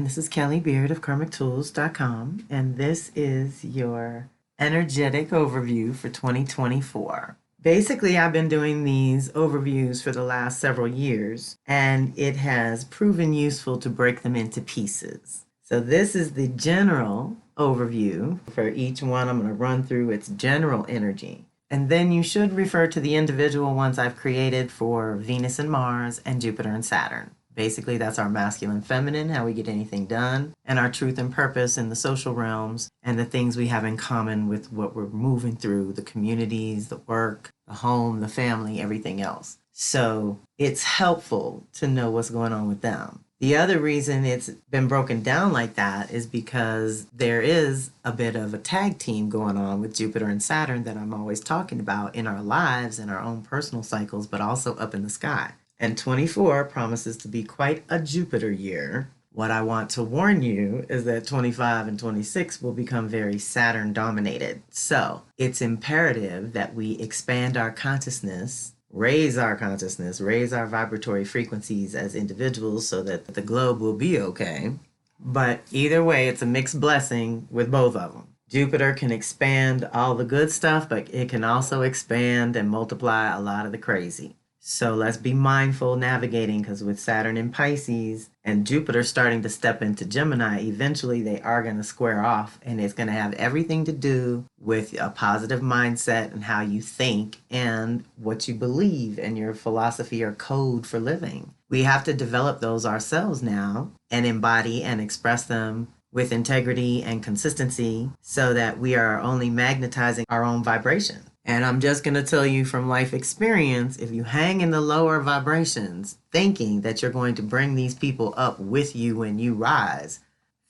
This is Kelly Beard of KarmicTools.com, and this is your energetic overview for 2024. Basically, I've been doing these overviews for the last several years, and it has proven useful to break them into pieces. So this is the general overview. For each one, I'm going to run through its general energy. And then you should refer to the individual ones I've created for Venus and Mars and Jupiter and Saturn. Basically, that's our masculine, feminine, how we get anything done, and our truth and purpose in the social realms, and the things we have in common with what we're moving through, the communities, the work, the home, the family, everything else. So it's helpful to know what's going on with them. The other reason it's been broken down like that is because there is a bit of a tag team going on with Jupiter and Saturn that I'm always talking about in our lives, in our own personal cycles, but also up in the sky. And 24 promises to be quite a Jupiter year. What I want to warn you is that 25 and 26 will become very Saturn dominated. So it's imperative that we expand our consciousness, raise our vibratory frequencies as individuals so that the globe will be okay. But either way, it's a mixed blessing with both of them. Jupiter can expand all the good stuff, but it can also expand and multiply a lot of the crazy. So let's be mindful navigating, because with Saturn in Pisces and Jupiter starting to step into Gemini, eventually they are going to square off, and it's going to have everything to do with a positive mindset and how you think and what you believe and your philosophy or code for living. We have to develop those ourselves now and embody and express them with integrity and consistency so that we are only magnetizing our own vibration. And I'm just going to tell you from life experience, if you hang in the lower vibrations thinking that you're going to bring these people up with you when you rise,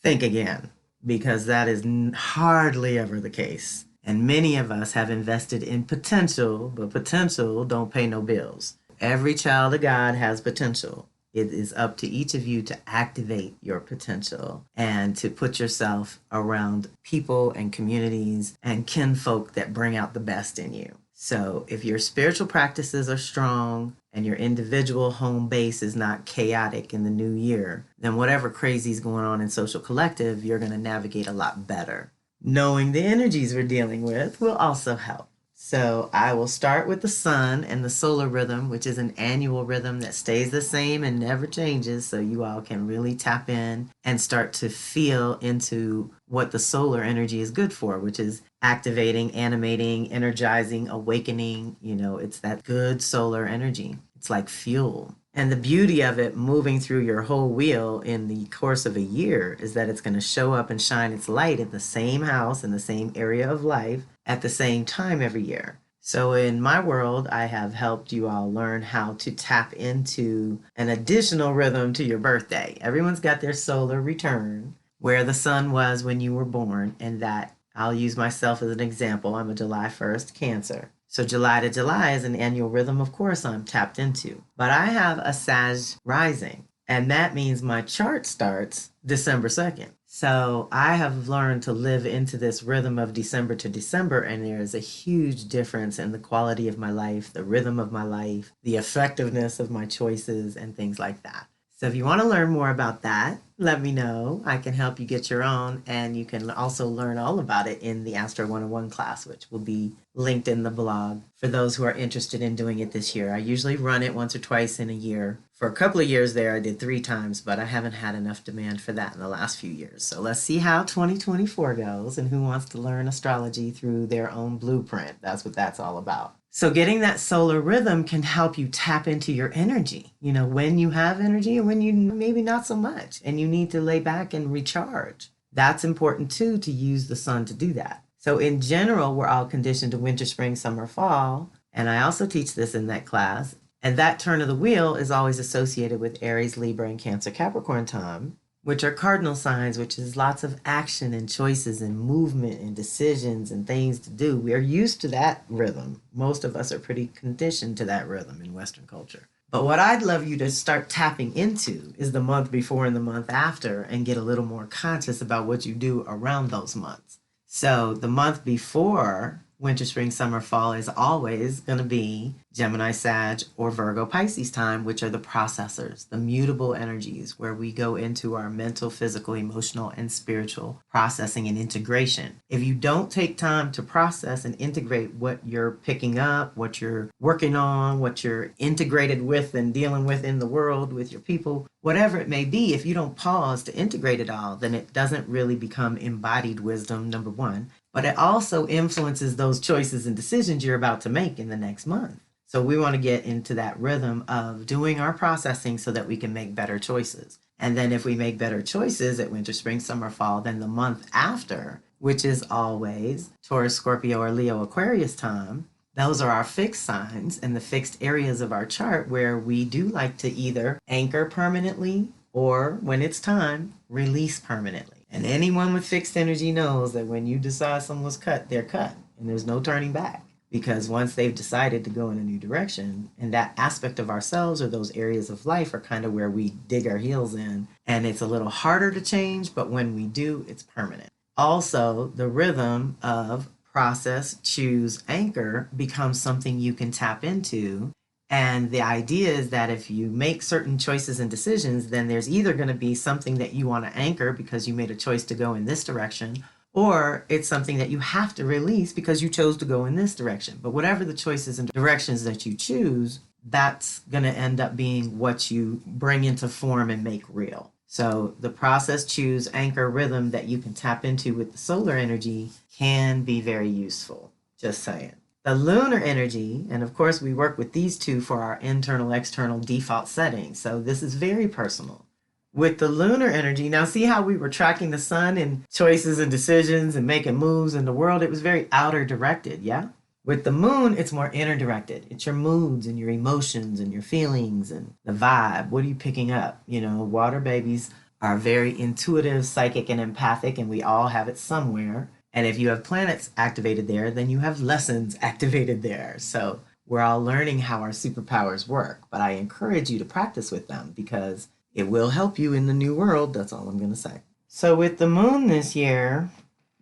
think again, because that is hardly ever the case. And many of us have invested in potential, but potential don't pay no bills. Every child of God has potential. It is up to each of you to activate your potential and to put yourself around people and communities and kinfolk that bring out the best in you. So if your spiritual practices are strong and your individual home base is not chaotic in the new year, then whatever crazy is going on in social collective, you're going to navigate a lot better. Knowing the energies we're dealing with will also help. So I will start with the sun and the solar rhythm, which is an annual rhythm that stays the same and never changes. So you all can really tap in and start to feel into what the solar energy is good for, which is activating, animating, energizing, awakening. It's that good solar energy. It's like fuel. And the beauty of it moving through your whole wheel in the course of a year is that it's going to show up and shine its light in the same house, in the same area of life, at the same time every year. So in my world, I have helped you all learn how to tap into an additional rhythm to your birthday. Everyone's got their solar return, where the sun was when you were born, and that I'll use myself as an example. I'm a July 1st Cancer. So July to July is an annual rhythm, of course, I'm tapped into. But I have a Sag rising, and that means my chart starts December 2nd. So I have learned to live into this rhythm of December to December, and there is a huge difference in the quality of my life, the rhythm of my life, the effectiveness of my choices, and things like that. So if you want to learn more about that, let me know. I can help you get your own, and you can also learn all about it in the Astro 101 class, which will be linked in the blog for those who are interested in doing it this year. I usually run it once or twice in a year. For a couple of years there, I did 3 times, but I haven't had enough demand for that in the last few years. So let's see how 2024 goes and who wants to learn astrology through their own blueprint. That's what that's all about. So getting that solar rhythm can help you tap into your energy, when you have energy and when you maybe not so much, and you need to lay back and recharge. That's important too, to use the sun to do that. So in general, we're all conditioned to winter, spring, summer, fall. And I also teach this in that class. And that turn of the wheel is always associated with Aries, Libra, and Cancer, Capricorn time, which are cardinal signs, which is lots of action and choices and movement and decisions and things to do. We are used to that rhythm. Most of us are pretty conditioned to that rhythm in Western culture. But what I'd love you to start tapping into is the month before and the month after, and get a little more conscious about what you do around those months. So the month before winter, spring, summer, fall is always going to be Gemini, Sag, or Virgo, Pisces time, which are the processors, the mutable energies, where we go into our mental, physical, emotional, and spiritual processing and integration. If you don't take time to process and integrate what you're picking up, what you're working on, what you're integrated with and dealing with in the world, with your people, whatever it may be, if you don't pause to integrate it all, then it doesn't really become embodied wisdom, number one. But it also influences those choices and decisions you're about to make in the next month. So we want to get into that rhythm of doing our processing so that we can make better choices. And then if we make better choices at winter, spring, summer, fall, then the month after, which is always Taurus, Scorpio, or Leo, Aquarius time, those are our fixed signs and the fixed areas of our chart where we do like to either anchor permanently or, when it's time, release permanently. And anyone with fixed energy knows that when you decide someone's cut, they're cut and there's no turning back. Because once they've decided to go in a new direction, and that aspect of ourselves or those areas of life are kind of where we dig our heels in, and it's a little harder to change, but when we do, it's permanent. Also, the rhythm of process, choose, anchor becomes something you can tap into. And the idea is that if you make certain choices and decisions, then there's either going to be something that you want to anchor because you made a choice to go in this direction, or it's something that you have to release because you chose to go in this direction. But whatever the choices and directions that you choose, that's going to end up being what you bring into form and make real. So the process, choose, anchor rhythm that you can tap into with the solar energy can be very useful. Just saying. The lunar energy, and of course we work with these two for our internal, external default settings. So this is very personal. With the lunar energy, now see how we were tracking the sun in choices and decisions and making moves in the world? It was very outer directed, yeah? With the moon, it's more inner directed. It's your moods and your emotions and your feelings and the vibe. What are you picking up? You know, water babies are very intuitive, psychic, and empathic, and we all have it somewhere. And if you have planets activated there, then you have lessons activated there. So we're all learning how our superpowers work, but I encourage you to practice with them because it will help you in the new world. That's all I'm going to say. So with the moon this year,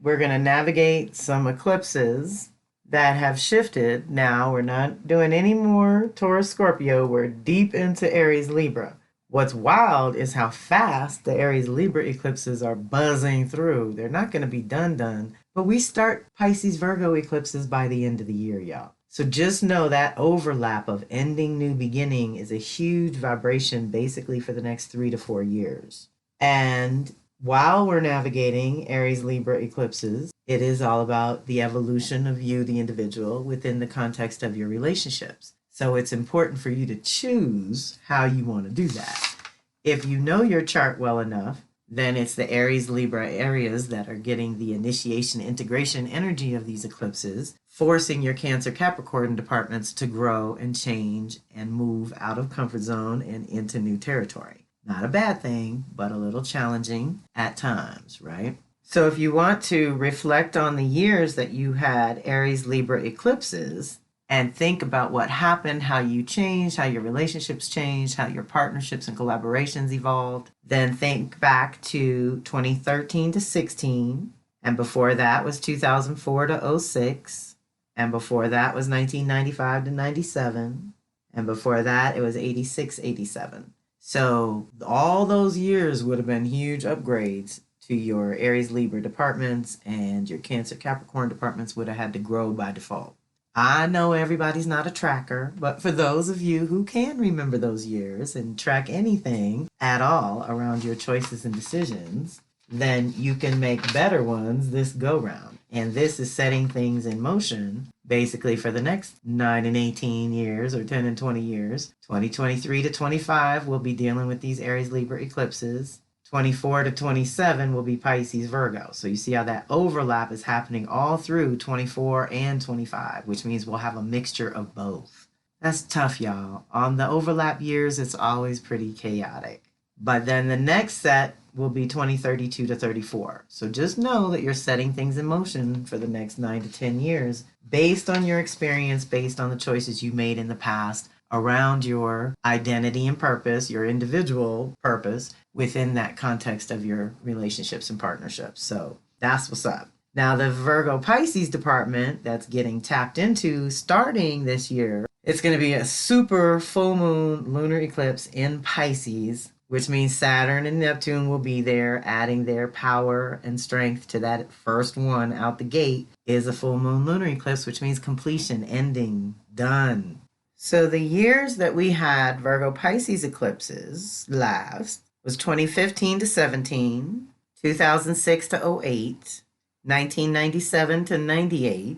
we're going to navigate some eclipses that have shifted. Now we're not doing any more Taurus, Scorpio. We're deep into Aries, Libra. What's wild is how fast the Aries, Libra eclipses are buzzing through. They're not going to be done, but we start Pisces, Virgo eclipses by the end of the year, y'all. So just know that overlap of ending, new beginning is a huge vibration basically for the next 3 to 4 years. And while we're navigating Aries, Libra eclipses, it is all about the evolution of you, the individual, within the context of your relationships. So it's important for you to choose how you want to do that. If you know your chart well enough, then it's the Aries, Libra areas that are getting the initiation, integration energy of these eclipses, forcing your Cancer, Capricorn departments to grow and change and move out of comfort zone and into new territory. Not a bad thing, but a little challenging at times, right? So if you want to reflect on the years that you had Aries, Libra eclipses, and think about what happened, how you changed, how your relationships changed, how your partnerships and collaborations evolved. Then think back to 2013 to 16, and before that was 2004 to 06, and before that was 1995 to 97, and before that it was 86, 87. So all those years would have been huge upgrades to your Aries, Libra departments, and your Cancer, Capricorn departments would have had to grow by default. I know everybody's not a tracker, but for those of you who can remember those years and track anything at all around your choices and decisions, then you can make better ones this go round. And this is setting things in motion basically for the next 9 and 18 years or 10 and 20 years. 2023 to 25, we'll be dealing with these Aries, Libra eclipses. 24 to 27 will be Pisces, Virgo. So you see how that overlap is happening all through 24 and 25, which means we'll have a mixture of both. That's tough, y'all. On the overlap years, it's always pretty chaotic. But then the next set will be 2032 to 34. So just know that you're setting things in motion for the next 9 to 10 years based on your experience, based on the choices you made in the past around your identity and purpose, your individual purpose within that context of your relationships and partnerships. So that's what's up. Now the Virgo Pisces department that's getting tapped into starting this year It's going to be a super full moon lunar eclipse in Pisces, which means Saturn and Neptune will be there, adding their power and strength to that first one out the gate. Is a full moon lunar eclipse, which means completion, ending, done. So the years that we had Virgo Pisces eclipses last was 2015 to 17, 2006 to 08, 1997 to 98,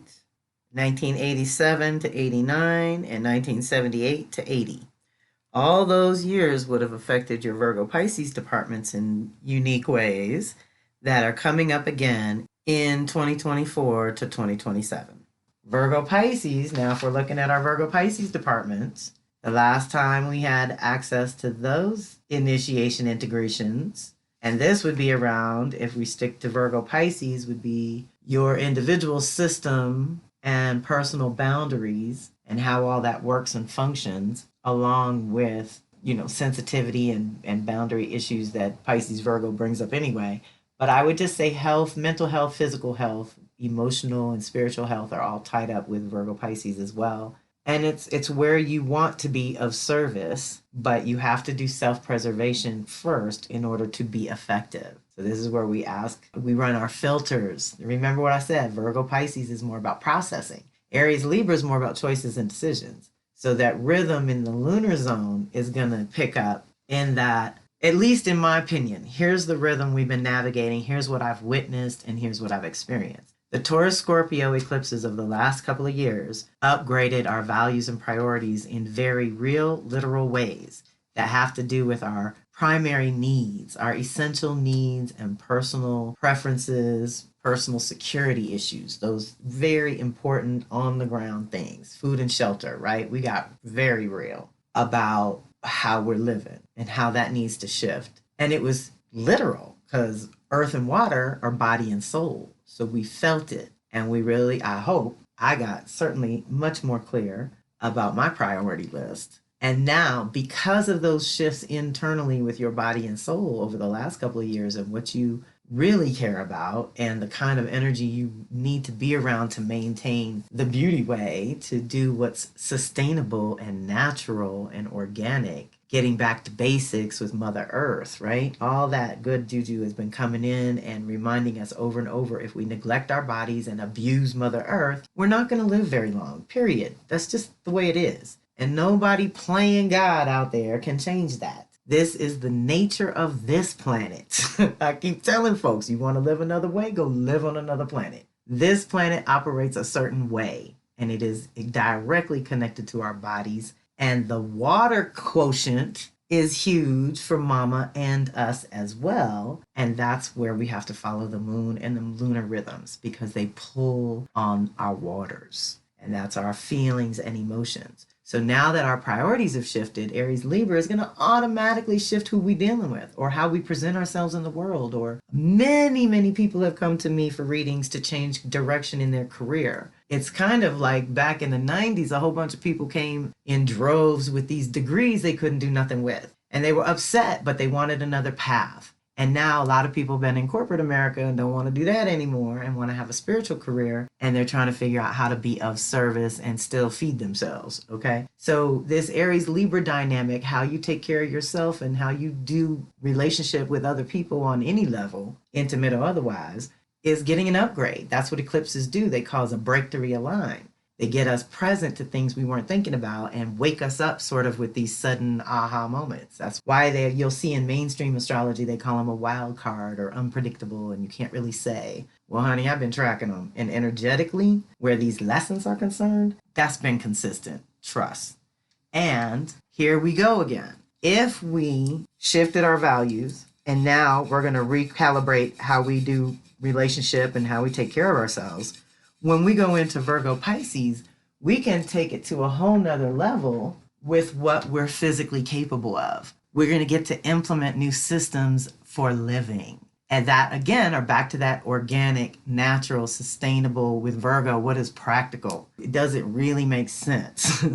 1987 to 89, and 1978 to 80. All those years would have affected your Virgo Pisces departments in unique ways that are coming up again in 2024 to 2027. Virgo Pisces, now if we're looking at our Virgo Pisces departments, the last time we had access to those initiation integrations, and this would be around, if we stick to Virgo Pisces, would be your individual system and personal boundaries and how all that works and functions, along with, sensitivity and boundary issues that Pisces Virgo brings up anyway. But I would just say health, mental health, physical health, emotional and spiritual health are all tied up with Virgo Pisces as well. And it's where you want to be of service, but you have to do self-preservation first in order to be effective. So this is where we run our filters. Remember what I said, Virgo Pisces is more about processing. Aries Libra is more about choices and decisions. So that rhythm in the lunar zone is going to pick up in that, at least in my opinion, here's the rhythm we've been navigating, here's what I've witnessed, and here's what I've experienced. The Taurus Scorpio eclipses of the last couple of years upgraded our values and priorities in very real, literal ways that have to do with our primary needs, our essential needs and personal preferences, personal security issues, those very important on the ground things, food and shelter, right? We got very real about how we're living and how that needs to shift. And it was literal because earth and water are body and soul. So we felt it, and we really, I hope, I got certainly much more clear about my priority list. And now, because of those shifts internally with your body and soul over the last couple of years and what you really care about and the kind of energy you need to be around to maintain the beauty way, to do what's sustainable and natural and organic, getting back to basics with Mother Earth, right? All that good juju has been coming in and reminding us over and over, if we neglect our bodies and abuse Mother Earth, we're not going to live very long, period. That's just the way it is. And nobody playing God out there can change that. This is the nature of this planet. I keep telling folks, you want to live another way, go live on another planet. This planet operates a certain way, and it is directly connected to our bodies. And the water quotient is huge for mama and us as well. And that's where we have to follow the moon and the lunar rhythms, because they pull on our waters. And that's our feelings and emotions. So now that our priorities have shifted, Aries Libra is going to automatically shift who we're dealing with or how we present ourselves in the world. Or many people have come to me for readings to change direction in their career. It's kind of like back in the 90s, a whole bunch of people came in droves with these degrees they couldn't do nothing with. And they were upset, but they wanted another path. And now a lot of people have been in corporate America and don't want to do that anymore and want to have a spiritual career. And they're trying to figure out how to be of service and still feed themselves. Okay. So this Aries Libra dynamic, how you take care of yourself and how you do relationship with other people on any level, intimate or otherwise, is getting an upgrade. That's what eclipses do. They cause a break to realign. They get us present to things we weren't thinking about and wake us up sort of with these sudden aha moments. That's why you'll see in mainstream astrology, they call them a wild card or unpredictable, and you can't really say, well, honey, I've been tracking them. And energetically, where these lessons are concerned, that's been consistent. Trust. And here we go again. If we shifted our values and now we're going to recalibrate how we do relationship and how we take care of ourselves, when we go into Virgo Pisces, we can take it to a whole nother level with what we're physically capable of. We're going to get to implement new systems for living. And that, again, are back to that organic, natural, sustainable with Virgo. What is practical? Does it really make sense?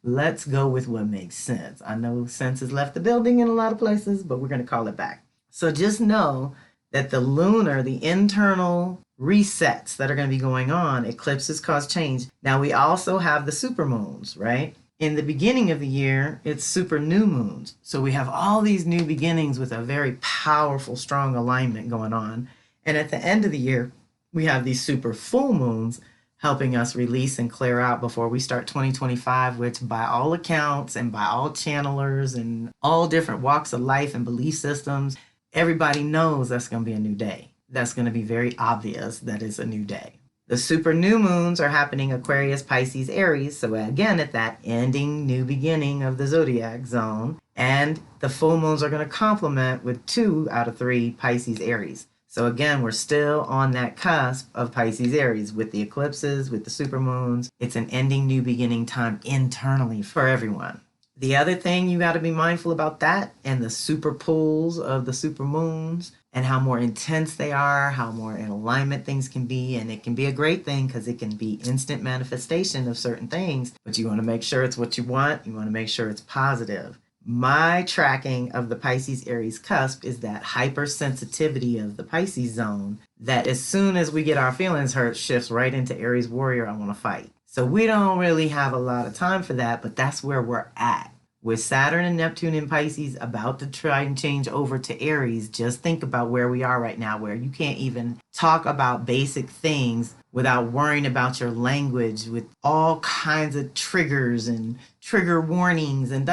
Let's go with what makes sense. I know sense has left the building in a lot of places, but we're going to call it back. So just know that the lunar, the internal resets that are going to be going on, eclipses cause change. Now we also have the supermoons, right? In the beginning of the year, it's super new moons. So we have all these new beginnings with a very powerful, strong alignment going on. And at the end of the year, we have these super full moons helping us release and clear out before we start 2025, which by all accounts and by all channelers and all different walks of life and belief systems, everybody knows that's going to be a new day. That's going to be very obvious that it's a new day. The super new moons are happening Aquarius, Pisces, Aries. So again, at that ending new beginning of the zodiac zone. And the full moons are going to complement with 2 out of 3 Pisces, Aries. So again, we're still on that cusp of Pisces, Aries with the eclipses, with the super moons. It's an ending new beginning time internally for everyone. The other thing you got to be mindful about that and the super pulls of the super moons and how more intense they are, how more in alignment things can be. And it can be a great thing because it can be instant manifestation of certain things, but you want to make sure it's what you want. You want to make sure it's positive. My tracking of the Pisces Aries cusp is that hypersensitivity of the Pisces zone that as soon as we get our feelings hurt shifts right into Aries warrior, I want to fight. So we don't really have a lot of time for that, but that's where we're at. With Saturn and Neptune in Pisces about to try and change over to Aries, just think about where we are right now, where you can't even talk about basic things without worrying about your language with all kinds of triggers and trigger warnings and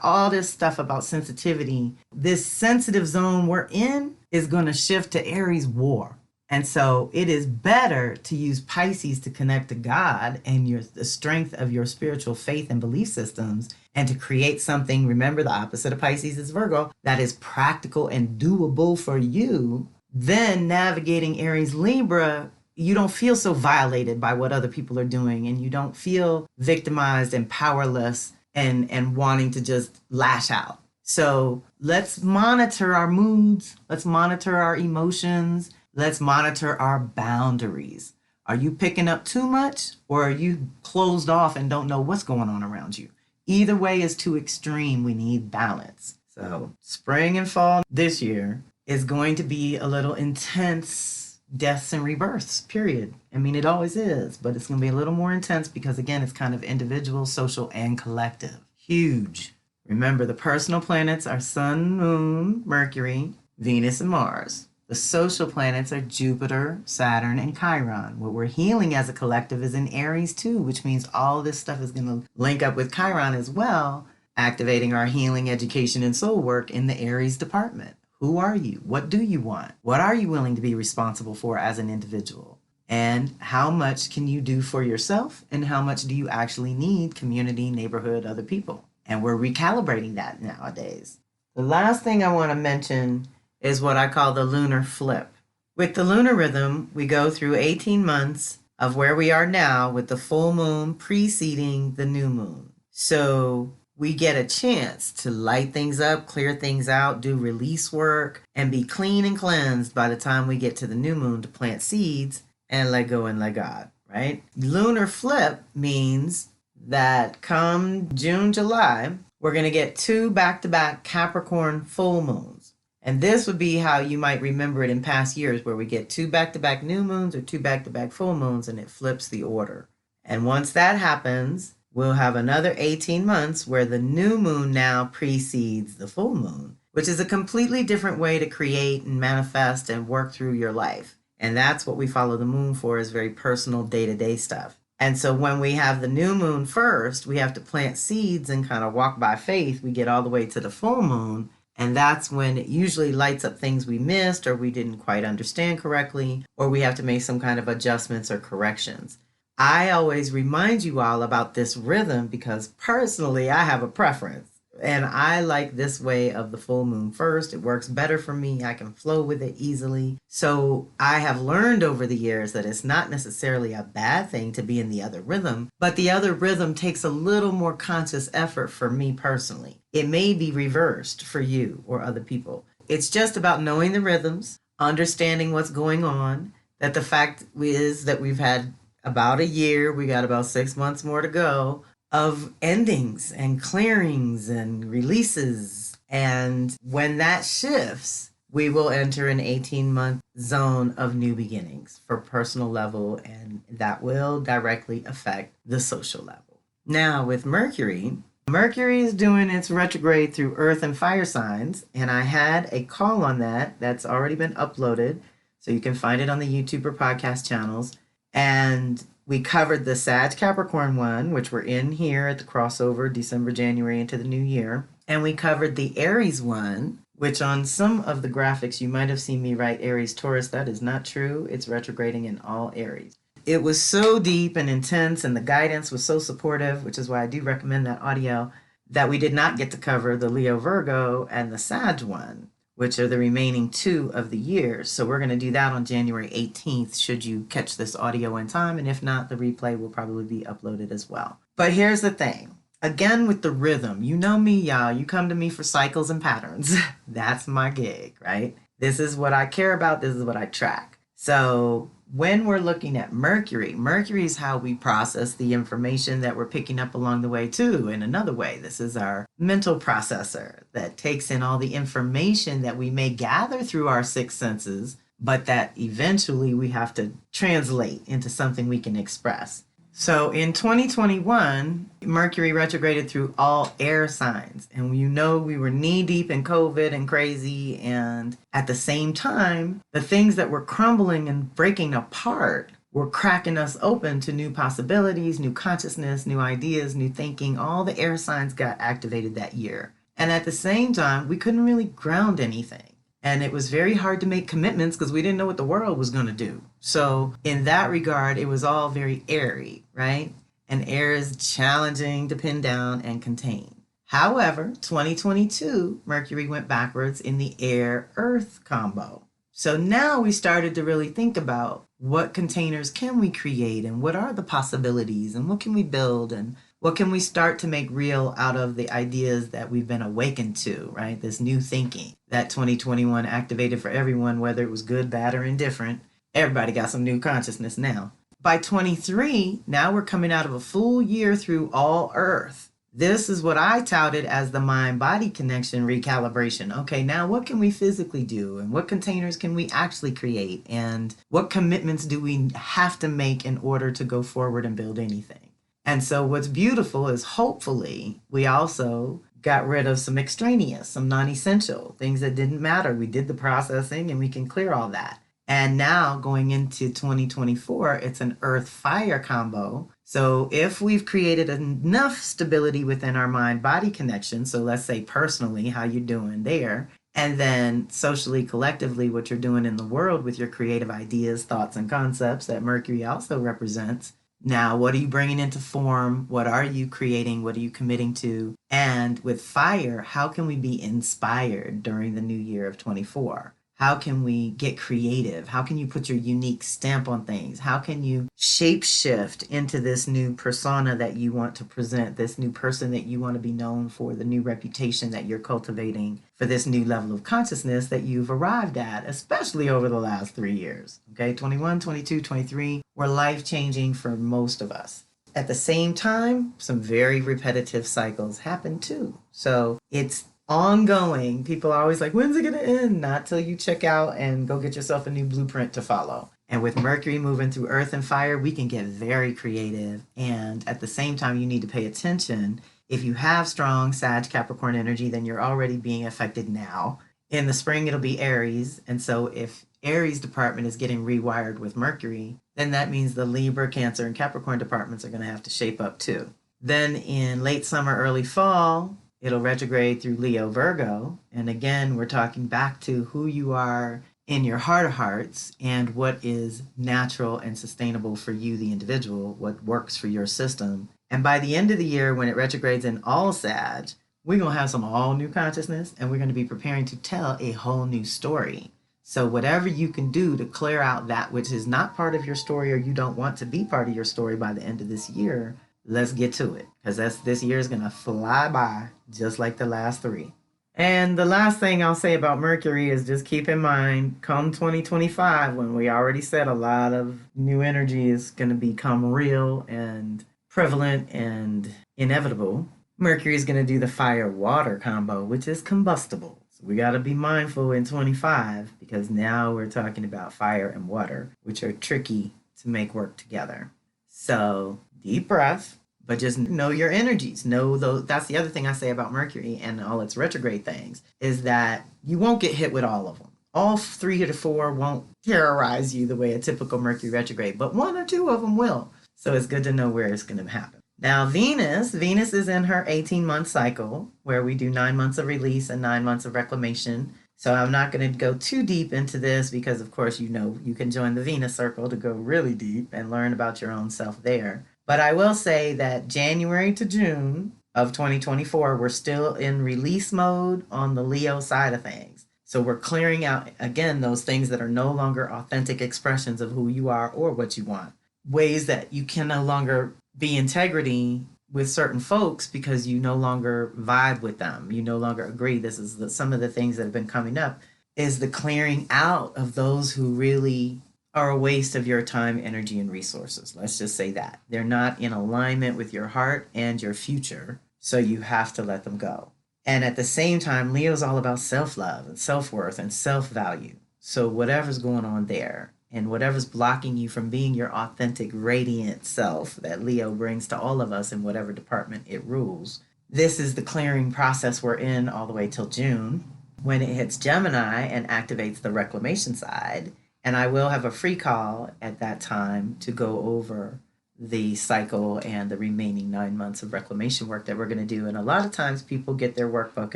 all this stuff about sensitivity. This sensitive zone we're in is going to shift to Aries war. And so it is better to use Pisces to connect to God and the strength of your spiritual faith and belief systems and to create something, remember the opposite of Pisces is Virgo, that is practical and doable for you. Then navigating Aries Libra, you don't feel so violated by what other people are doing and you don't feel victimized and powerless and wanting to just lash out. So let's monitor our moods. Let's monitor our emotions. Let's monitor our boundaries. Are you picking up too much or are you closed off and don't know what's going on around you? Either way is too extreme. We need balance. So spring and fall this year is going to be a little intense deaths and rebirths, period. I mean, it always is, but it's going to be a little more intense because, again, it's kind of individual, social, and collective. Huge. Remember, the personal planets are Sun, Moon, Mercury, Venus, and Mars. The social planets are Jupiter, Saturn, and Chiron. What we're healing as a collective is in Aries too, which means all this stuff is going to link up with Chiron as well, activating our healing, education, and soul work in the Aries department. Who are you? What do you want? What are you willing to be responsible for as an individual? And how much can you do for yourself? And how much do you actually need community, neighborhood, other people? And we're recalibrating that nowadays. The last thing I want to mention is what I call the lunar flip. With the lunar rhythm, we go through 18 months of where we are now with the full moon preceding the new moon. So we get a chance to light things up, clear things out, do release work, and be clean and cleansed by the time we get to the new moon to plant seeds and let go and let God, right? Lunar flip means that come June, July, we're going to get 2 back-to-back Capricorn full moons. And this would be how you might remember it in past years, where we get 2 back-to-back new moons or 2 back-to-back full moons, and it flips the order. And once that happens, we'll have another 18 months where the new moon now precedes the full moon, which is a completely different way to create and manifest and work through your life. And that's what we follow the moon for, is very personal day-to-day stuff. And so when we have the new moon first, we have to plant seeds and kind of walk by faith. We get all the way to the full moon. And that's when it usually lights up things we missed or we didn't quite understand correctly, or we have to make some kind of adjustments or corrections. I always remind you all about this rhythm because personally I have a preference. And I like this way of the full moon first. It works better for me. I can flow with it easily. So I have learned over the years that it's not necessarily a bad thing to be in the other rhythm, but the other rhythm takes a little more conscious effort for me personally. It may be reversed for you or other people. It's just about knowing the rhythms, understanding what's going on, that the fact is that we've had about a year, we got about 6 months more to go, of endings and clearings and releases. And when that shifts, we will enter an 18-month zone of new beginnings for personal level, and that will directly affect the social level. Now with Mercury, Mercury is doing its retrograde through Earth and fire signs, and I had a call on that that's already been uploaded, so you can find it on the YouTube or podcast channels. And we covered the Sag Capricorn one, which we're in here at the crossover December, January into the new year. And we covered the Aries one, which on some of the graphics you might have seen me write Aries Taurus. That is not true. It's retrograding in all Aries. It was so deep and intense, and the guidance was so supportive, which is why I do recommend that audio, that we did not get to cover the Leo Virgo and the Sag one, which are the remaining 2 of the year. So we're going to do that on January 18th, should you catch this audio in time. And if not, the replay will probably be uploaded as well. But here's the thing. Again, with the rhythm, you know me, y'all. You come to me for cycles and patterns. That's my gig, right? This is what I care about. This is what I track. So when we're looking at Mercury, Mercury is how we process the information that we're picking up along the way too. In another way, this is our mental processor that takes in all the information that we may gather through our 6 senses, but that eventually we have to translate into something we can express. So in 2021, Mercury retrograded through all air signs. And you know, we were knee deep in COVID and crazy. And at the same time, the things that were crumbling and breaking apart were cracking us open to new possibilities, new consciousness, new ideas, new thinking. All the air signs got activated that year. And at the same time, we couldn't really ground anything. And it was very hard to make commitments because we didn't know what the world was going to do. So in that regard, it was all very airy, right? And air is challenging to pin down and contain. However, 2022, Mercury went backwards in the air-earth combo. So now we started to really think about what containers can we create and what are the possibilities and what can we build and what can we start to make real out of the ideas that we've been awakened to, right? This new thinking that 2021 activated for everyone, whether it was good, bad, or indifferent. Everybody got some new consciousness now. By 23, now we're coming out of a full year through all Earth. This is what I touted as the mind-body connection recalibration. Okay, now what can we physically do? And what containers can we actually create? And what commitments do we have to make in order to go forward and build anything? And so what's beautiful is hopefully we also got rid of some extraneous, some non-essential things that didn't matter. We did the processing and we can clear all that. And now going into 2024, it's an earth-fire combo. So if we've created enough stability within our mind-body connection, so let's say personally, how you're doing there, and then socially, collectively, what you're doing in the world with your creative ideas, thoughts, and concepts that Mercury also represents. Now, what are you bringing into form? What are you creating? What are you committing to? And with fire, how can we be inspired during the new year of 24? How can we get creative? How can you put your unique stamp on things? How can you shape shift into this new persona that you want to present, this new person that you want to be known for, the new reputation that you're cultivating for this new level of consciousness that you've arrived at, especially over the last 3 years? Okay, 21, 22, 23 were life-changing for most of us. At the same time, some very repetitive cycles happen too. So it's ongoing. People are always like, when's it going to end? Not till you check out and go get yourself a new blueprint to follow. And with Mercury moving through earth and fire, we can get very creative. And at the same time, you need to pay attention. If you have strong Sag Capricorn energy, then you're already being affected now. In the spring, it'll be Aries. And so if Aries department is getting rewired with Mercury, then that means the Libra, Cancer, and Capricorn departments are going to have to shape up too. Then in late summer, early fall, it'll retrograde through Leo, Virgo. And again, we're talking back to who you are in your heart of hearts and what is natural and sustainable for you, the individual, what works for your system. And by the end of the year, when it retrogrades in all Sag, we're going to have some all new consciousness and we're going to be preparing to tell a whole new story. So whatever you can do to clear out that which is not part of your story or you don't want to be part of your story by the end of this year, let's get to it, because this year is going to fly by just like the last 3. And the last thing I'll say about Mercury is just keep in mind, come 2025, when we already said a lot of new energy is going to become real and prevalent and inevitable, Mercury is going to do the fire-water combo, which is combustible. So we got to be mindful in 25, because now we're talking about fire and water, which are tricky to make work together. So deep breath. But just know your energies. Know those. That's the other thing I say about Mercury and all its retrograde things is that you won't get hit with all of them. All 3 to 4 won't terrorize you the way a typical Mercury retrograde, but 1 or 2 of them will. So it's good to know where it's going to happen. Now, Venus is in her 18-month cycle where we do 9 months of release and 9 months of reclamation. So I'm not going to go too deep into this because, of course, you can join the Venus Circle to go really deep and learn about your own self there. But I will say that January to June of 2024, we're still in release mode on the Leo side of things. So we're clearing out, again, those things that are no longer authentic expressions of who you are or what you want. Ways that you can no longer be integrity with certain folks because you no longer vibe with them. You no longer agree. This is some of the things that have been coming up is the clearing out of those who really are a waste of your time, energy, and resources. Let's just say that. They're not in alignment with your heart and your future, so you have to let them go. And at the same time, Leo's all about self-love and self-worth and self-value. So whatever's going on there and whatever's blocking you from being your authentic, radiant self that Leo brings to all of us in whatever department it rules, this is the clearing process we're in all the way till June when it hits Gemini and activates the reclamation side. And I will have a free call at that time to go over the cycle and the remaining 9 months of reclamation work that we're going to do. And a lot of times people get their workbook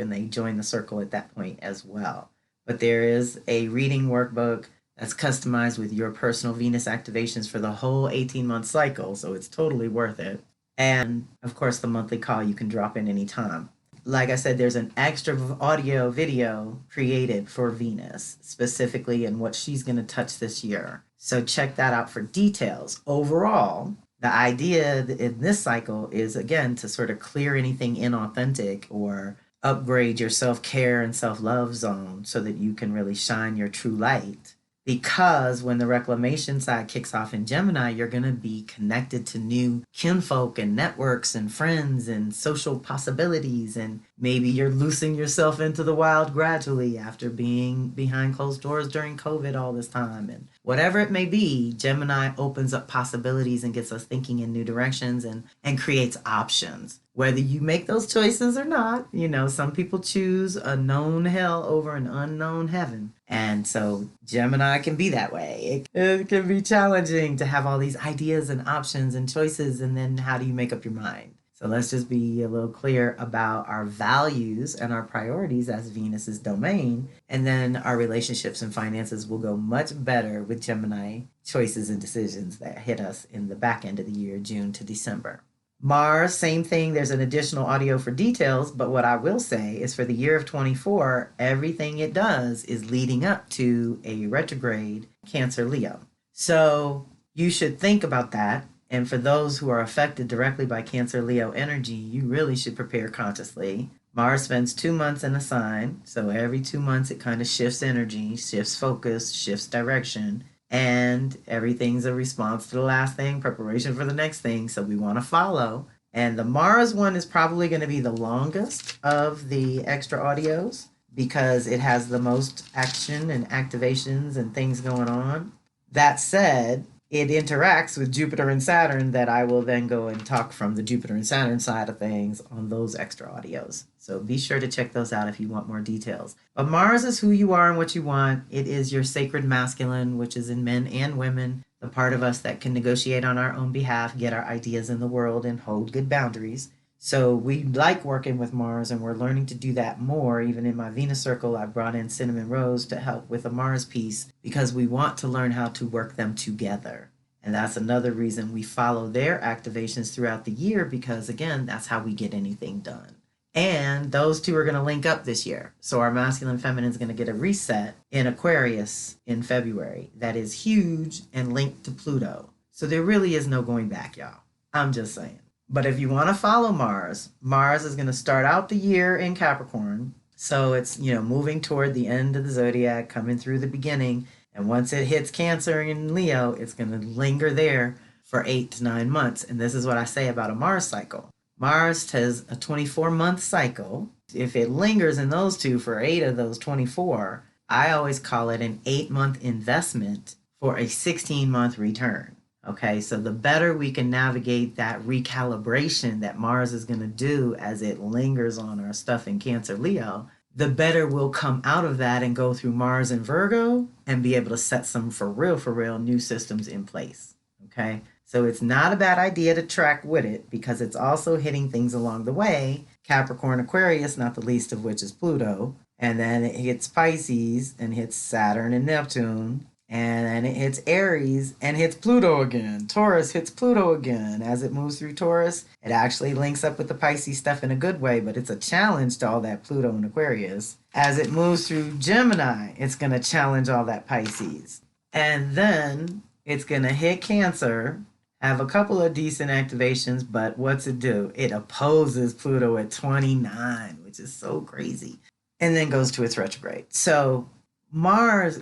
and they join the circle at that point as well. But there is a reading workbook that's customized with your personal Venus activations for the whole 18-month cycle. So it's totally worth it. And of course, the monthly call you can drop in anytime. Like I said, there's an extra audio video created for Venus, specifically in what she's going to touch this year. So check that out for details. Overall, the idea in this cycle is, again, to sort of clear anything inauthentic or upgrade your self-care and self-love zone so that you can really shine your true light. Because when the reclamation side kicks off in Gemini, you're going to be connected to new kinfolk and networks and friends and social possibilities. And maybe you're loosing yourself into the wild gradually after being behind closed doors during COVID all this time. And whatever it may be, Gemini opens up possibilities and gets us thinking in new directions and creates options. Whether you make those choices or not, some people choose a known hell over an unknown heaven. And so Gemini can be that way. It can be challenging to have all these ideas and options and choices, and then how do you make up your mind? So let's just be a little clear about our values and our priorities as Venus's domain, and then our relationships and finances will go much better with Gemini choices and decisions that hit us in the back end of the year, June to December. Mars, same thing. There's an additional audio for details, but what I will say is for the year of 24, everything it does is leading up to a retrograde Cancer Leo. So you should think about that. And for those who are affected directly by Cancer Leo energy, you really should prepare consciously. Mars spends 2 months in a sign. So every 2 months, it kind of shifts energy, shifts focus, shifts direction. And everything's a response to the last thing, preparation for the next thing. So we want to follow. And the Mars one is probably going to be the longest of the extra audios because it has the most action and activations and things going on. That said, it interacts with Jupiter and Saturn that I will then go and talk from the Jupiter and Saturn side of things on those extra audios. So be sure to check those out if you want more details. But Mars is who you are and what you want. It is your sacred masculine, which is in men and women, the part of us that can negotiate on our own behalf, get our ideas in the world, and hold good boundaries. So we like working with Mars, and we're learning to do that more. Even in my Venus circle, I brought in Cinnamon Rose to help with a Mars piece because we want to learn how to work them together. And that's another reason we follow their activations throughout the year because, again, that's how we get anything done. And those two are going to link up this year. So our masculine feminine is going to get a reset in Aquarius in February that is huge and linked to Pluto. So there really is no going back, y'all. I'm just saying. But if you want to follow Mars, Mars is going to start out the year in Capricorn. So it's, moving toward the end of the zodiac, coming through the beginning. And once it hits Cancer and Leo, it's going to linger there for 8 to 9 months. And this is what I say about a Mars cycle. Mars has a 24-month cycle. If it lingers in those two for 8 of those 24, I always call it an 8-month investment for a 16-month return. Okay, so the better we can navigate that recalibration that Mars is going to do as it lingers on our stuff in Cancer Leo, the better we'll come out of that and go through Mars and Virgo and be able to set some for real, new systems in place. Okay, so it's not a bad idea to track with it because it's also hitting things along the way. Capricorn, Aquarius, not the least of which is Pluto. And then it hits Pisces and hits Saturn and Neptune. And then it hits Aries and hits Pluto again. Taurus hits Pluto again. As it moves through Taurus, it actually links up with the Pisces stuff in a good way, but it's a challenge to all that Pluto and Aquarius. As it moves through Gemini, it's going to challenge all that Pisces. And then it's going to hit Cancer, have a couple of decent activations, but what's it do? It opposes Pluto at 29, which is so crazy, and then goes to its retrograde. So Mars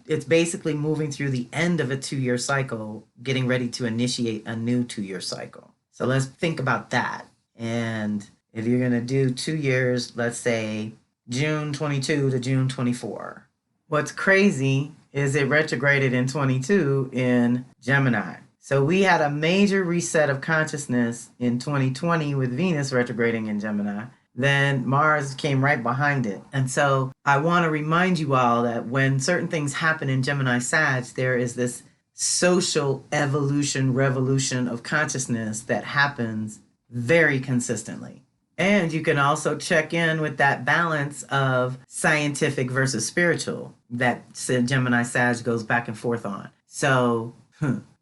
it's basically moving through the end of a 2-year cycle, getting ready to initiate a new 2-year cycle. So let's think about that. And if you're going to do 2 years, let's say June 22 to June 24. What's crazy is it retrograded in 22 in Gemini. So we had a major reset of consciousness in 2020 with Venus retrograding in Gemini. Then Mars came right behind it. And so I want to remind you all that when certain things happen in Gemini Sag, there is this social evolution, revolution of consciousness that happens very consistently. And you can also check in with that balance of scientific versus spiritual that Gemini Sag goes back and forth on. So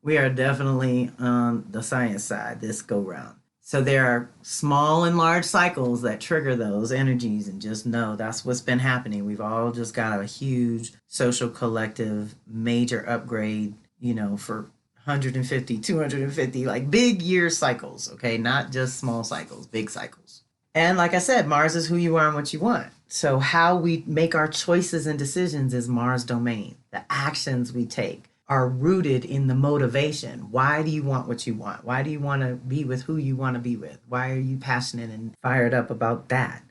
we are definitely on the science side this go round. So there are small and large cycles that trigger those energies, and just know that's what's been happening. We've all just got a huge social collective major upgrade, for 150, 250, like big year cycles, okay? Not just small cycles, big cycles. And like I said, Mars is who you are and what you want. So how we make our choices and decisions is Mars domain. The actions we take are rooted in the motivation. Why do you want what you want? Why do you want to be with who you want to be with? Why are you passionate and fired up about that?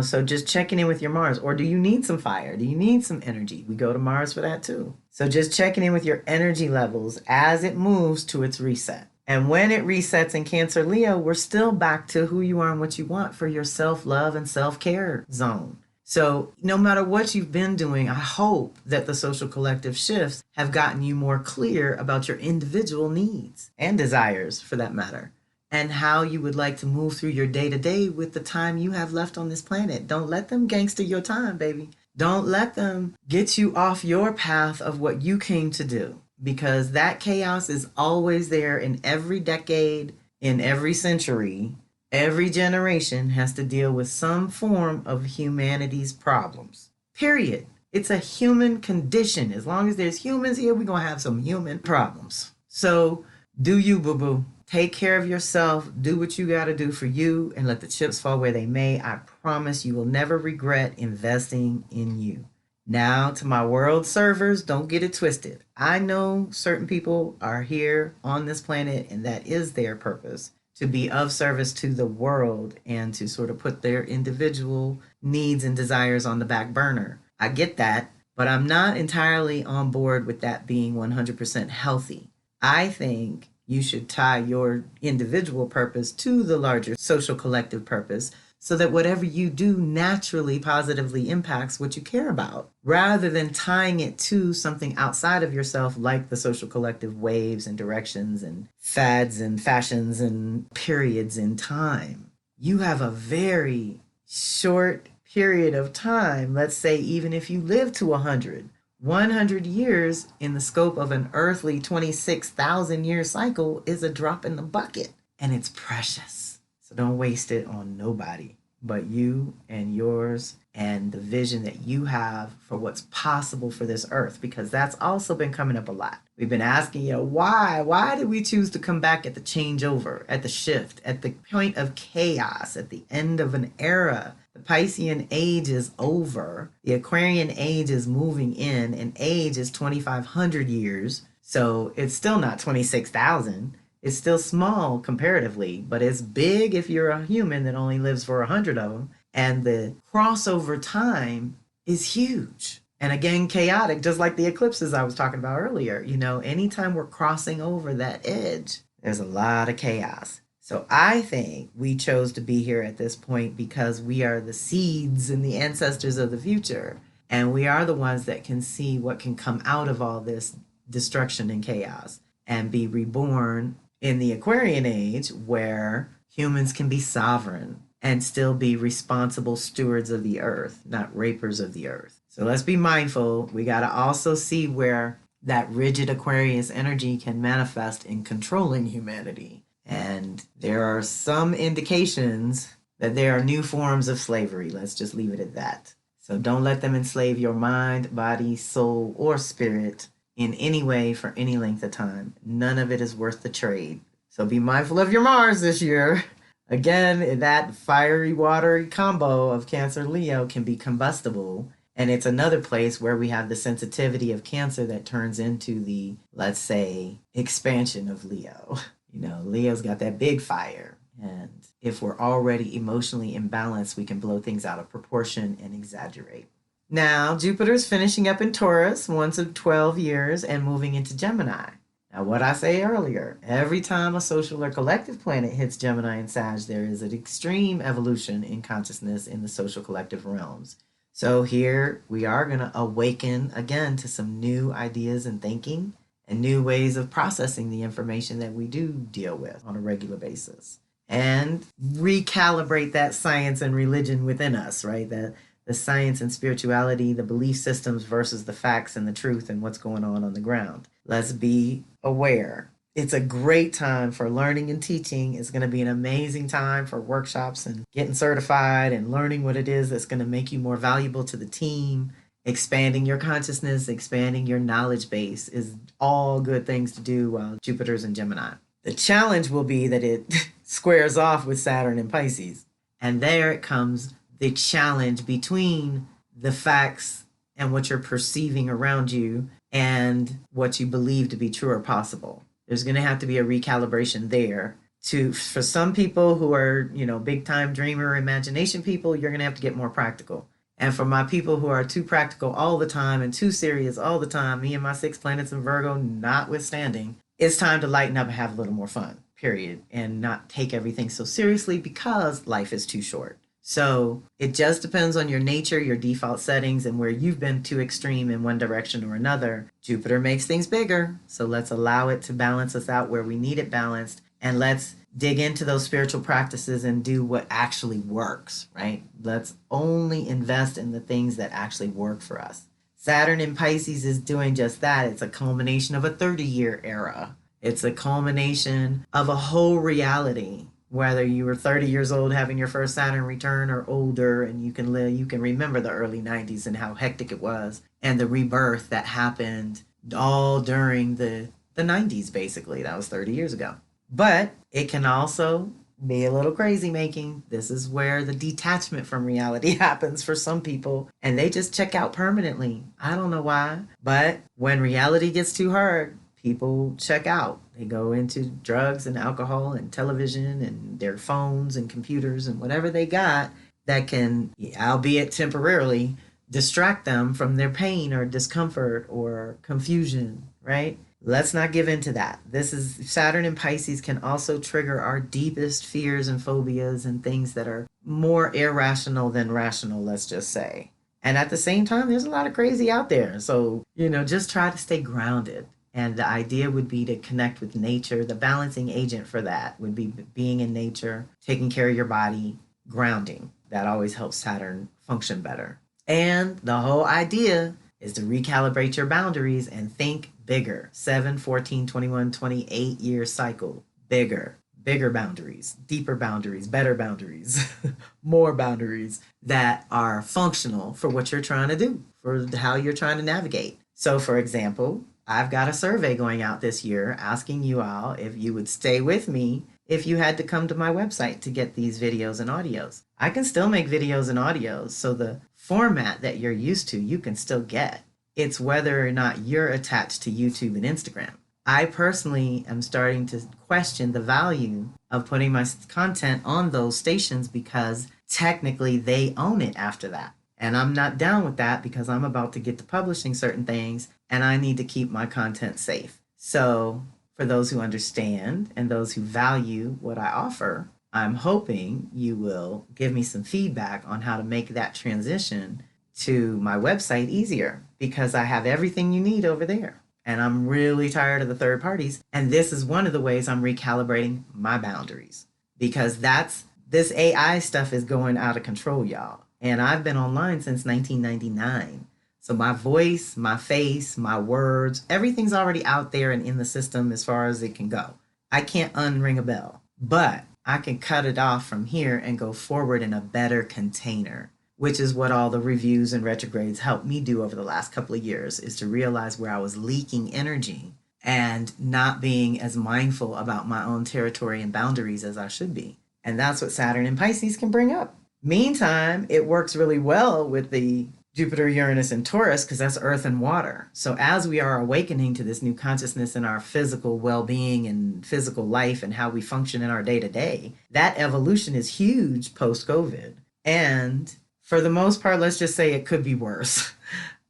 So just checking in with your Mars. Or do you need some fire? Do you need some energy? We go to Mars for that too. So just checking in with your energy levels as it moves to its reset. And when it resets in Cancer Leo, we're still back to who you are and what you want for your self-love and self-care zone. So no matter what you've been doing, I hope that the social collective shifts have gotten you more clear about your individual needs and desires, for that matter, and how you would like to move through your day-to-day with the time you have left on this planet. Don't let them gangster your time, baby. Don't let them get you off your path of what you came to do, because that chaos is always there in every decade, in every century. Every generation has to deal with some form of humanity's problems. Period. It's a human condition. As long as there's humans here, we're going to have some human problems. So do you, boo-boo. Take care of yourself. Do what you got to do for you and let the chips fall where they may. I promise you will never regret investing in you. Now to my world servers, don't get it twisted. I know certain people are here on this planet and that is their purpose, to be of service to the world and to sort of put their individual needs and desires on the back burner. I get that, but I'm not entirely on board with that being 100% healthy. I think you should tie your individual purpose to the larger social collective purpose so that whatever you do naturally positively impacts what you care about, rather than tying it to something outside of yourself like the social collective waves and directions and fads and fashions and periods in time. You have a very short period of time. Let's say even if you live to 100 years in the scope of an earthly 26,000 year cycle is a drop in the bucket, and it's precious. So don't waste it on nobody but you and yours and the vision that you have for what's possible for this earth, because that's also been coming up a lot. We've been asking, why did we choose to come back at the changeover, at the shift, at the point of chaos, at the end of an era? The Piscean age is over. The Aquarian age is moving in, and age is 2,500 years. So it's still not 26,000. It's still small comparatively, but it's big if you're a human that only lives for 100 of them. And the crossover time is huge. And again, chaotic, just like the eclipses I was talking about earlier. Anytime we're crossing over that edge, there's a lot of chaos. So I think we chose to be here at this point because we are the seeds and the ancestors of the future. And we are the ones that can see what can come out of all this destruction and chaos and be reborn in the Aquarian age where humans can be sovereign and still be responsible stewards of the earth, not rapers of the earth. So let's be mindful. We got to also see where that rigid Aquarius energy can manifest in controlling humanity. And there are some indications that there are new forms of slavery. Let's just leave it at that. So don't let them enslave your mind, body, soul, or spirit in any way for any length of time. None of it is worth the trade. So be mindful of your Mars this year. Again, that fiery, watery combo of Cancer, Leo can be combustible. And it's another place where we have the sensitivity of Cancer that turns into the, let's say, expansion of Leo. Leo's got that big fire. And if we're already emotionally imbalanced, we can blow things out of proportion and exaggerate. Now, Jupiter's finishing up in Taurus once in 12 years and moving into Gemini. Now, what I say earlier, every time a social or collective planet hits Gemini and Sag, there is an extreme evolution in consciousness in the social collective realms. So here we are going to awaken again to some new ideas and thinking and new ways of processing the information that we do deal with on a regular basis. And recalibrate that science and religion within us, right? The science and spirituality, the belief systems versus the facts and the truth and what's going on the ground. Let's be aware. It's a great time for learning and teaching. It's going to be an amazing time for workshops and getting certified and learning what it is that's going to make you more valuable to the team. Expanding your consciousness, expanding your knowledge base is all good things to do while Jupiter's in Gemini. The challenge will be that it squares off with Saturn in Pisces. And there it comes the challenge between the facts and what you're perceiving around you and what you believe to be true or possible. There's going to have to be a recalibration there. For some people who are, big time dreamer, imagination people, you're going to have to get more practical. And for my people who are too practical all the time and too serious all the time, me and my 6 planets in Virgo notwithstanding, it's time to lighten up and have a little more fun, period. And not take everything so seriously because life is too short. So it just depends on your nature, your default settings, and where you've been too extreme in one direction or another. Jupiter makes things bigger. So let's allow it to balance us out where we need it balanced. And let's dig into those spiritual practices and do what actually works, right? Let's only invest in the things that actually work for us. Saturn in Pisces is doing just that. It's a culmination of a 30-year era. It's a culmination of a whole reality. Whether you were 30 years old having your first Saturn return or older, and you can remember the early 90s and how hectic it was, and the rebirth that happened all during the 90s, basically. That was 30 years ago. But it can also be a little crazy making. This is where the detachment from reality happens for some people, and they just check out permanently. I don't know why, but when reality gets too hard, people check out. They go into drugs and alcohol and television and their phones and computers and whatever they got that can, albeit temporarily, distract them from their pain or discomfort or confusion, right? Let's not give in to that. Saturn in Pisces can also trigger our deepest fears and phobias and things that are more irrational than rational, let's just say. And at the same time, there's a lot of crazy out there. So, just try to stay grounded. And the idea would be to connect with nature. The balancing agent for that would be being in nature, taking care of your body, grounding. That always helps Saturn function better. And the whole idea is to recalibrate your boundaries and think bigger. 7, 14, 21, 28 year cycle. Bigger boundaries, deeper boundaries, better boundaries, more boundaries that are functional for what you're trying to do, for how you're trying to navigate. So for example, I've got a survey going out this year asking you all if you would stay with me if you had to come to my website to get these videos and audios. I can still make videos and audios, so the format that you're used to, you can still get. It's whether or not you're attached to YouTube and Instagram. I personally am starting to question the value of putting my content on those stations because technically they own it after that. And I'm not down with that because I'm about to get to publishing certain things and I need to keep my content safe. So, for those who understand and those who value what I offer, I'm hoping you will give me some feedback on how to make that transition to my website easier because I have everything you need over there. And I'm really tired of the third parties. And this is one of the ways I'm recalibrating my boundaries because this AI stuff is going out of control, y'all. And I've been online since 1999. So my voice, my face, my words, everything's already out there and in the system as far as it can go. I can't unring a bell, but I can cut it off from here and go forward in a better container, which is what all the reviews and retrogrades helped me do over the last couple of years, is to realize where I was leaking energy and not being as mindful about my own territory and boundaries as I should be. And that's what Saturn and Pisces can bring up. Meantime, it works really well with the Jupiter, Uranus, and Taurus because that's earth and water. So as we are awakening to this new consciousness in our physical well-being and physical life and how we function in our day-to-day, that evolution is huge post-COVID. And for the most part, let's just say it could be worse.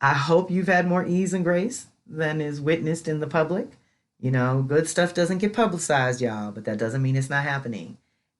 I hope you've had more ease and grace than is witnessed in the public. You know, good stuff doesn't get publicized, y'all, but that doesn't mean it's not happening.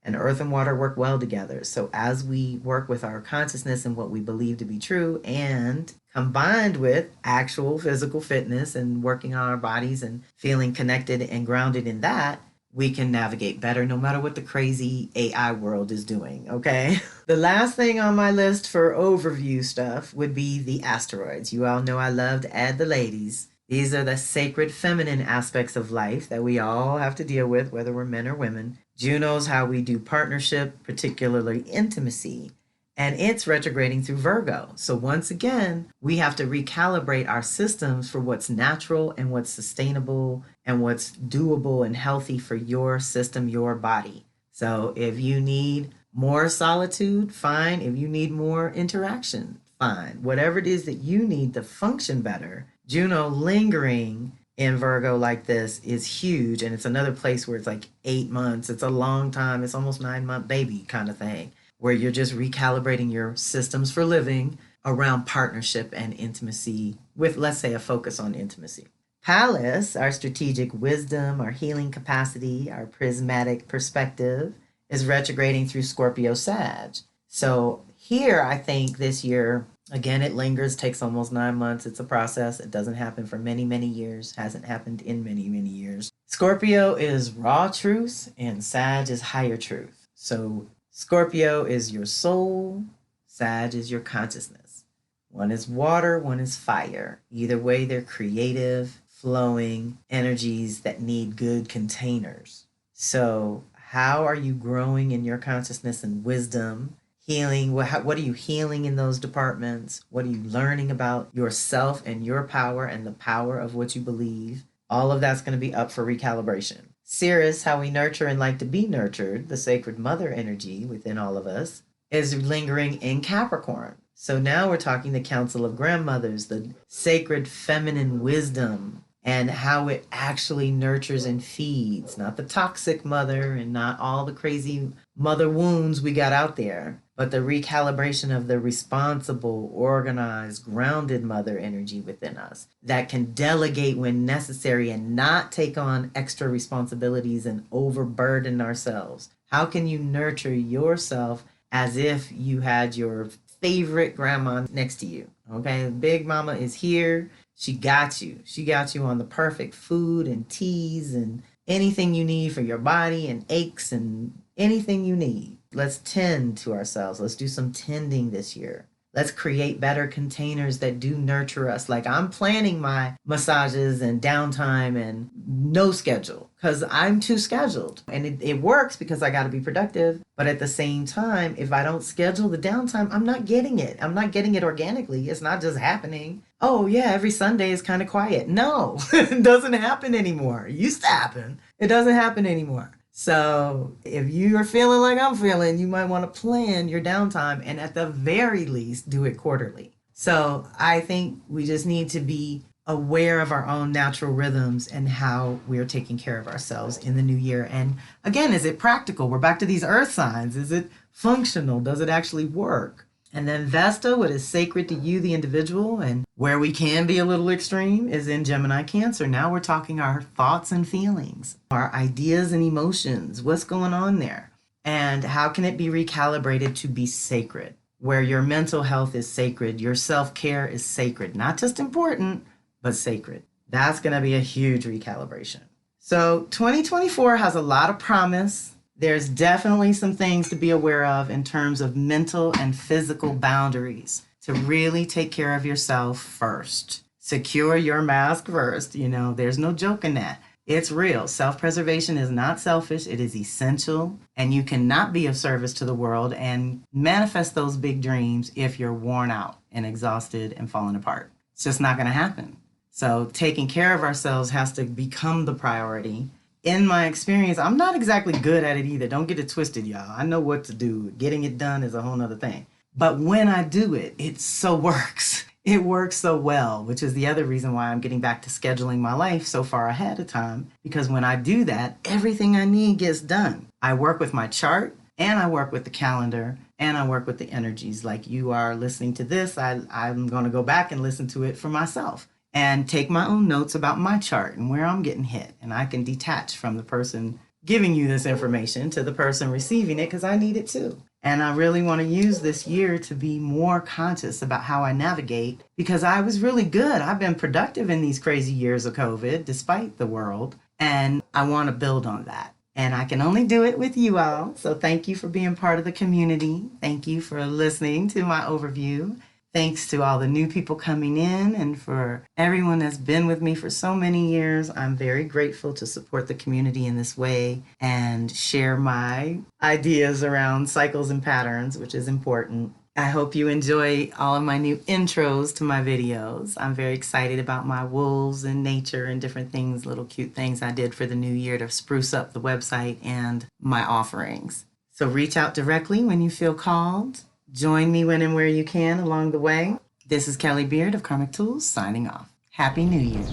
And earth and water work well together. So as we work with our consciousness and what we believe to be true, and combined with actual physical fitness and working on our bodies and feeling connected and grounded in that, we can navigate better no matter what the crazy AI world is doing, okay? The last thing on my list for overview stuff would be the asteroids. You all know I love to add the ladies. These are the sacred feminine aspects of life that we all have to deal with, whether we're men or women. Juno's how we do partnership, particularly intimacy, and it's retrograding through Virgo. So once again, we have to recalibrate our systems for what's natural and what's sustainable and what's doable and healthy for your system, your body. So if you need more solitude, fine. If you need more interaction, fine. Whatever it is that you need to function better, Juno lingering in Virgo like this is huge. And it's another place where it's like 8 months. It's a long time. It's almost 9-month baby kind of thing, where you're just recalibrating your systems for living around partnership and intimacy with, let's say, a focus on intimacy. Pallas, our strategic wisdom, our healing capacity, our prismatic perspective, is retrograding through Scorpio Sag. So here, I think this year, again, it lingers, takes almost 9 months. It's a process. It doesn't happen for many, many years. Hasn't happened in many, many years. Scorpio is raw truth and Sag is higher truth. So Scorpio is your soul. Sag is your consciousness. One is water, one is fire. Either way, they're creative, flowing energies that need good containers. So how are you growing in your consciousness and wisdom? Healing, what are you healing in those departments? What are you learning about yourself and your power and the power of what you believe? All of that's going to be up for recalibration. Ceres, how we nurture and like to be nurtured, the sacred mother energy within all of us, is lingering in Capricorn. So now we're talking the Council of Grandmothers, the sacred feminine wisdom, and how it actually nurtures and feeds, not the toxic mother and not all the crazy mother wounds we got out there, but the recalibration of the responsible, organized, grounded mother energy within us that can delegate when necessary and not take on extra responsibilities and overburden ourselves. How can you nurture yourself as if you had your favorite grandma next to you? Okay, Big Mama is here. She got you. She got you on the perfect food and teas and anything you need for your body and aches and anything you need. Let's tend to ourselves. Let's do some tending this year. Let's create better containers that do nurture us. Like I'm planning my massages and downtime and no schedule because I'm too scheduled. And it works because I got to be productive. But at the same time, if I don't schedule the downtime, I'm not getting it. I'm not getting it organically. It's not just happening. Oh yeah, every Sunday is kind of quiet. No, it doesn't happen anymore. It used to happen. It doesn't happen anymore. So if you are feeling like I'm feeling, you might want to plan your downtime and at the very least do it quarterly. So I think we just need to be aware of our own natural rhythms and how we're taking care of ourselves in the new year. And again, is it practical? We're back to these earth signs. Is it functional? Does it actually work? And then Vesta, what is sacred to you, the individual, and where we can be a little extreme is in Gemini Cancer. Now we're talking our thoughts and feelings, our ideas and emotions, what's going on there, and how can it be recalibrated to be sacred, where your mental health is sacred, your self-care is sacred, not just important, but sacred. That's going to be a huge recalibration. So 2024 has a lot of promise. There's definitely some things to be aware of in terms of mental and physical boundaries to really take care of yourself first. Secure your mask first. There's no joke in that. It's real. Self-preservation is not selfish. It is essential. And you cannot be of service to the world and manifest those big dreams if you're worn out and exhausted and falling apart. It's just not going to happen. So taking care of ourselves has to become the priority. In my experience, I'm not exactly good at it either. Don't get it twisted, y'all. I know what to do. Getting it done is a whole nother thing. But when I do it, it so works. It works so well, which is the other reason why I'm getting back to scheduling my life so far ahead of time. Because when I do that, everything I need gets done. I work with my chart, and I work with the calendar, and I work with the energies. Like you are listening to this, I'm going to go back and listen to it for myself and take my own notes about my chart and where I'm getting hit. And I can detach from the person giving you this information to the person receiving it because I need it too. And I really want to use this year to be more conscious about how I navigate because I was really good. I've been productive in these crazy years of COVID, despite the world. And I want to build on that. And I can only do it with you all. So thank you for being part of the community. Thank you for listening to my overview. Thanks to all the new people coming in and for everyone that's been with me for so many years. I'm very grateful to support the community in this way and share my ideas around cycles and patterns, which is important. I hope you enjoy all of my new intros to my videos. I'm very excited about my wolves and nature and different things, little cute things I did for the new year to spruce up the website and my offerings. So reach out directly when you feel called. Join me when and where you can along the way. This is Kelly Beard of Karmic Tools signing off. Happy New Year.